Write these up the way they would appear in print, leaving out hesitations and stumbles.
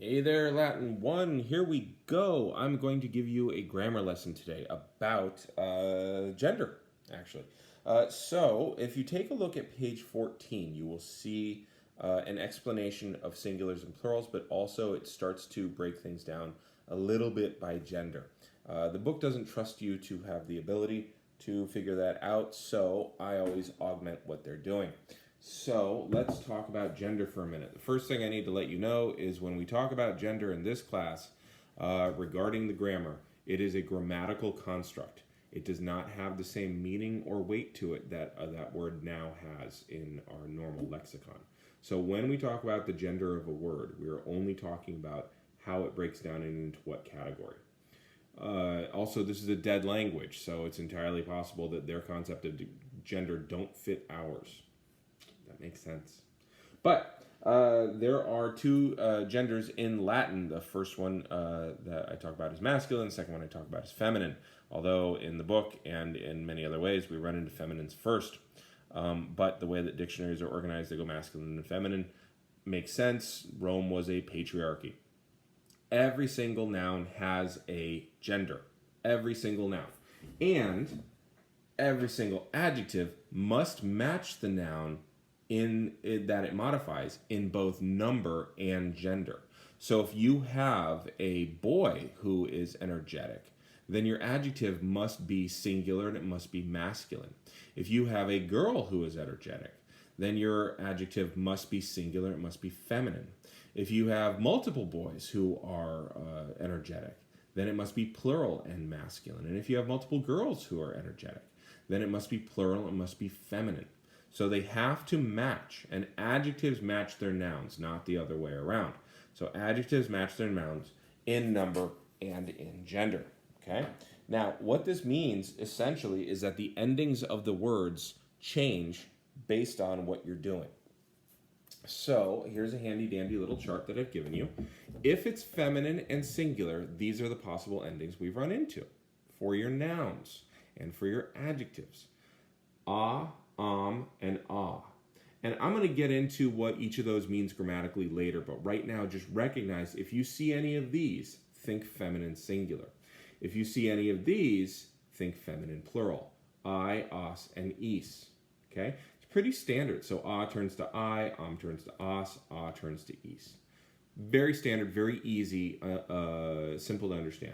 Hey there, Latin 1, here we go. I'm going to give you a grammar lesson today about gender, actually. So, if you take a look at page 14, you will see an explanation of singulars and plurals, but also it starts to break things down a little bit by gender. The book doesn't trust you to have the ability to figure that out, so I always augment what they're doing. So let's talk about gender for a minute. The first thing I need to let you know is when we talk about gender in this class, regarding the grammar, it is a grammatical construct. It does not have the same meaning or weight to it that that word now has in our normal lexicon. So when we talk about the gender of a word, we are only talking about how it breaks down into what category. Also, this is a dead language, so it's entirely possible that their concept of gender don't fit ours. That makes sense. But there are two genders in Latin. The first one that I talk about is masculine. The second one I talk about is feminine. Although in the book and in many other ways, we run into feminines first. But the way that dictionaries are organized, they go masculine and feminine. Makes sense. Rome was a patriarchy. Every single noun has a gender. Every single noun. And every single adjective must match the noun that it modifies in both number and gender. So if you have a boy who is energetic, then your adjective must be singular and it must be masculine. If you have a girl who is energetic, then your adjective must be singular, it must be feminine. If you have multiple boys who are energetic, then it must be plural and masculine. And if you have multiple girls who are energetic, then it must be plural, it must be feminine. So they have to match, and adjectives match their nouns, not the other way around. So adjectives match their nouns in number and in gender, okay? Now, what this means, essentially, is that the endings of the words change based on what you're doing. So here's a handy-dandy little chart that I've given you. If it's feminine and singular, these are the possible endings we've run into for your nouns and for your adjectives. And ah. And I'm going to get into what each of those means grammatically later, but right now just recognize if you see any of these, think feminine singular. If you see any of these, think feminine plural. I, us, and is. Okay? It's pretty standard. So turns to I, turns to us, turns to is. Very standard, very easy, simple to understand.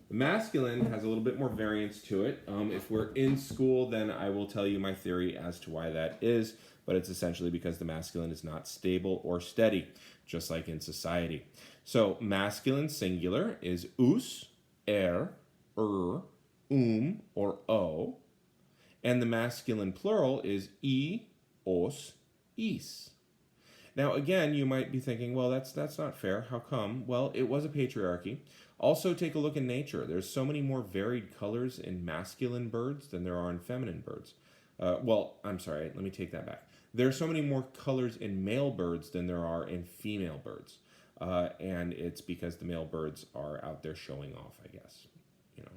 The masculine has a little bit more variance to it. If we're in school, then I will tell you my theory as to why that is, but it's essentially because the masculine is not stable or steady, just like in society. So masculine singular is us, or o, and the masculine plural is os, is. Now, again, you might be thinking, well, that's not fair. How come? Well, it was a patriarchy. Also, take a look in nature. There's so many more varied colors in masculine birds than there are in feminine birds. I'm sorry, let me take that back. There are so many more colors in male birds than there are in female birds. And it's because the male birds are out there showing off, I guess.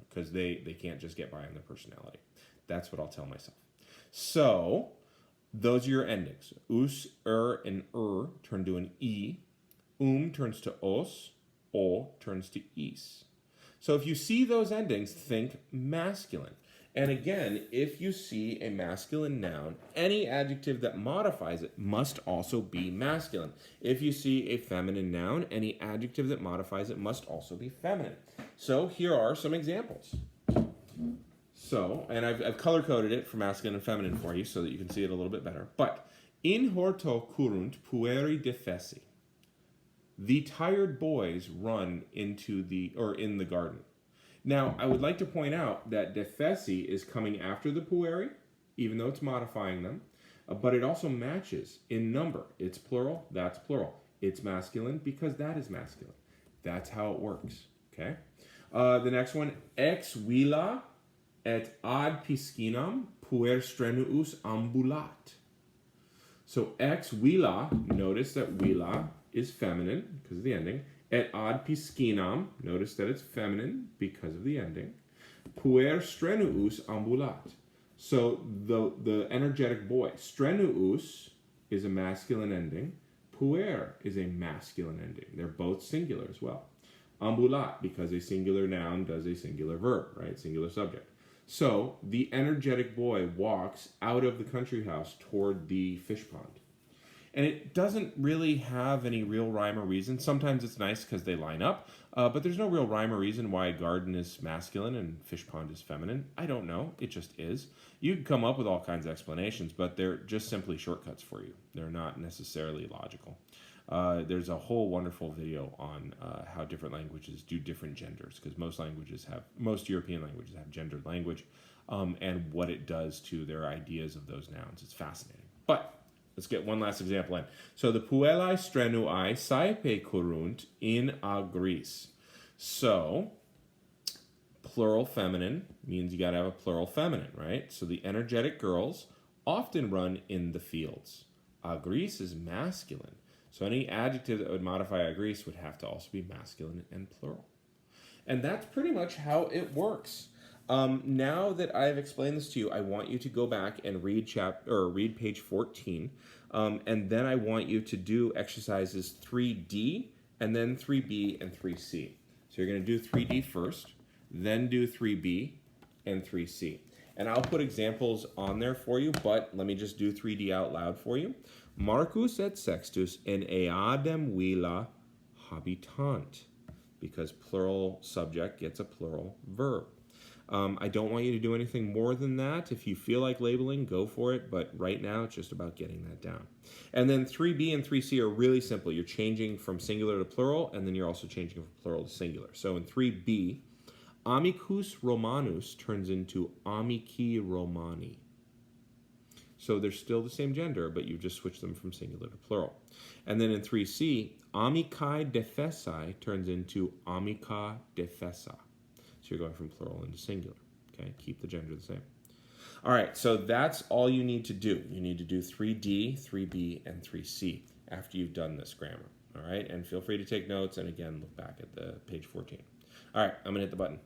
Because they can't just get by on their personality. That's what I'll tell myself. So those are your endings. Us, and turn to an e. Turns to os. O turns to is. So if you see those endings, think masculine. And again, if you see a masculine noun, any adjective that modifies it must also be masculine. If you see a feminine noun, any adjective that modifies it must also be feminine. So here are some examples. So, and I've color-coded it for masculine and feminine for you so that you can see it a little bit better. But, in horto currunt pueri defessae. The tired boys run in the garden. Now, I would like to point out that defessae is coming after the pueri, even though it's modifying them, but it also matches in number. It's plural, that's plural. It's masculine because that is masculine. That's how it works, okay? The next one, ex villā et ad piscinam puer strenuus ambulat. So ex villā, notice that villā is feminine because of the ending. Et ad piscinam, notice that it's feminine because of the ending. Puer strenuus ambulat. So the energetic boy. Strenuus is a masculine ending. Puer is a masculine ending. They're both singular as well. Ambulat, because a singular noun does a singular verb, right? Singular subject. So the energetic boy walks out of the country house toward the fish pond. And it doesn't really have any real rhyme or reason. Sometimes it's nice because they line up, but there's no real rhyme or reason why garden is masculine and fish pond is feminine. I don't know. It just is. You can come up with all kinds of explanations, but they're just simply shortcuts for you. They're not necessarily logical. There's a whole wonderful video on how different languages do different genders, because most European languages have gendered language, and what it does to their ideas of those nouns. It's fascinating. But let's get one last example in. So the puellai strenuai saipe corunt in agris. So plural feminine means you got to have a plural feminine, right? So the energetic girls often run in the fields. Agris is masculine. So any adjective that would modify agris would have to also be masculine and plural. And that's pretty much how it works. Now that I've explained this to you, I want you to go back and read page 14, and then I want you to do exercises 3D, and then 3B and 3C. So you're going to do 3D first, then do 3B and 3C. And I'll put examples on there for you, but let me just do 3D out loud for you. Marcus et Sextus in eādem villā habitant, because plural subject gets a plural verb. I don't want you to do anything more than that. If you feel like labeling, go for it, but right now it's just about getting that down. And then 3B and 3C are really simple. You're changing from singular to plural, and then you're also changing from plural to singular. So in 3B, amicus Romanus turns into amicī Romanī. So they're still the same gender, but you've just switched them from singular to plural. And then in 3C, amicae defessae turns into amica defessa. So you're going from plural into singular. Okay, keep the gender the same. All right, so that's all you need to do. You need to do 3D, 3B, and 3C after you've done this grammar. All right, and feel free to take notes, and again, look back at the page 14. All right, I'm going to hit the button.